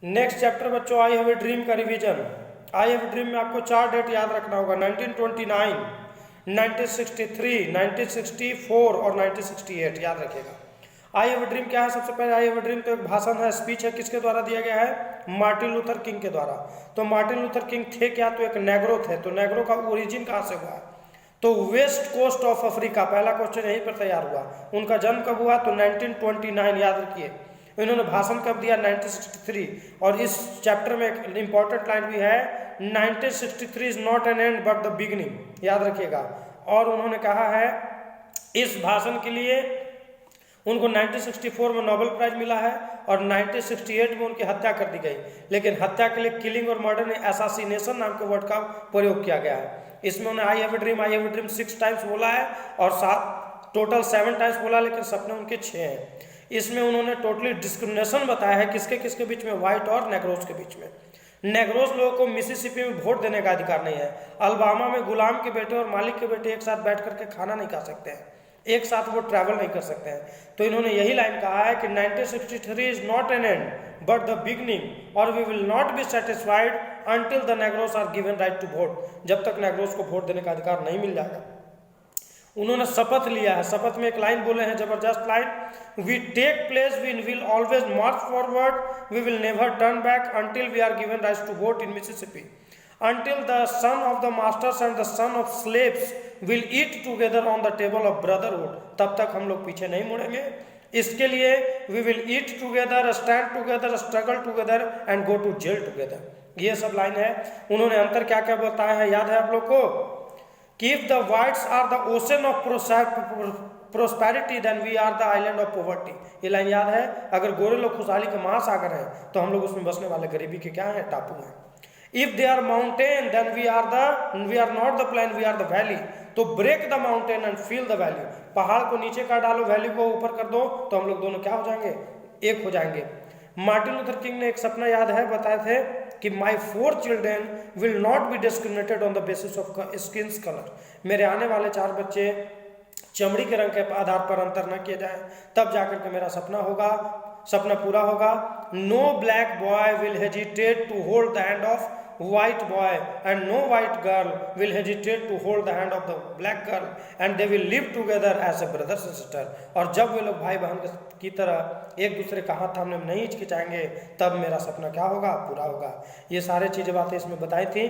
Next chapter बच्चों I have a dream का revision. I have a dream में आपको 4 डेट याद रखना होगा, 1929, 1963, 1964 और 1968 याद रखिएगा। आई हैव ए ड्रीम क्या है? सबसे पहले आई हैव ए ड्रीम तो एक भाषण है, स्पीच है, किसके द्वारा दिया गया है? मार्टिन लूथर किंग के द्वारा। तो मार्टिन लूथर किंग थे क्या? तो एक नेग्रो थे। तो नेग्रो का ओरिजिन कहाँ से हुआ है? तो वेस्ट कोस्ट ऑफ अफ्रीका, पहला क्वेश्चन यहीं पर तैयार हुआ। उनका जन्म कब हुआ? तो 1929 याद रखिए। इन्होंने भाषण कब दिया? 1963। और इस चैप्टर में एक इंपॉर्टेंट लाइन भी है, 1963 is not an end but the beginning, याद रखिएगा। और उन्होंने कहा है इस भाषण के लिए उनको 1964 में नोबेल प्राइज मिला है और 1968 में उनकी हत्या कर दी गई। लेकिन हत्या के लिए किलिंग और मर्डर में एसासिनेशन नाम के वर्ड का प्रयोग किया गया है। इसमें उन्होंने I have a dream 6 times बोला है और टोटल 7 टाइम्स बोला, लेकिन सपने उनके 6 हैं। इसमें उन्होंने टोटली डिस्क्रिमिनेशन बताया है, किसके किसके बीच में? व्हाइट और नेग्रोज के बीच में। नेग्रोज लोगों को मिसिसिपी में वोट देने का अधिकार नहीं है। अल्बामा में गुलाम के बेटे और मालिक के बेटे एक साथ बैठ करके खाना नहीं खा सकते हैं, एक साथ वो ट्रैवल नहीं कर सकते हैं। तो इन्होंने यही लाइन कहा है कि 1963 is not an end but the beginning और we will not be satisfied until the Negroes are given right to vote. जब तक नेग्रोस को वोट देने का अधिकार नहीं मिल जाएगा। उन्होंने शपथ लिया है। शपथ में एक लाइन बोले हैं, जबरदस्त line, we take place, we will always march forward, we will never turn back until we are given right to vote in Mississippi, until the son of the masters and the son of slaves will eat together on the table of brotherhood। तब तक हम लोग पीछे नहीं मुड़ेंगे। इसके लिए we will eat together, stand together, struggle together and go to jail together। ये सब लाइन है। उन्होंने अंतर क्या क्या बताया है, याद है आप लोग को? कि if the whites are the ocean of prosperity then we are the island of poverty। ये लाइन याद है? अगर गोरे लोग खुशहाली के महासागर हैं तो हम लोग उसमें बसने वाले गरीबी के क्या हैं? टापू हैं। If they are mountain then we are not the plain, we are the valley। तो break the mountain and fill the valley। पहाड़ को नीचे कर डालो, वैली को ऊपर कर दो, तो हम लोग दोनों क्या हो जाएंगे? एक हो जाएंगे। मार्टिन लूथर किंग ने एक सपना याद है बताए थे कि my 4 children will not be discriminated on the basis of skin color। मेरे आने वाले 4 बच्चे चमड़ी के रंग के आधार पर अंतर न किए जाए, तब जाकर के मेरा सपना पूरा होगा। No black boy will hesitate to hold the hand of white boy and no white girl will hesitate to hold the hand of the black girl and they will live together as a brothers and sister। और जब वे लोग भाई बहन की तरह एक दूसरे का हाथ थामने में नहीं हिचकिचाएंगे, तब मेरा सपना क्या होगा? पूरा होगा। ये सारे चीज़ें बातें इसमें बताई थी।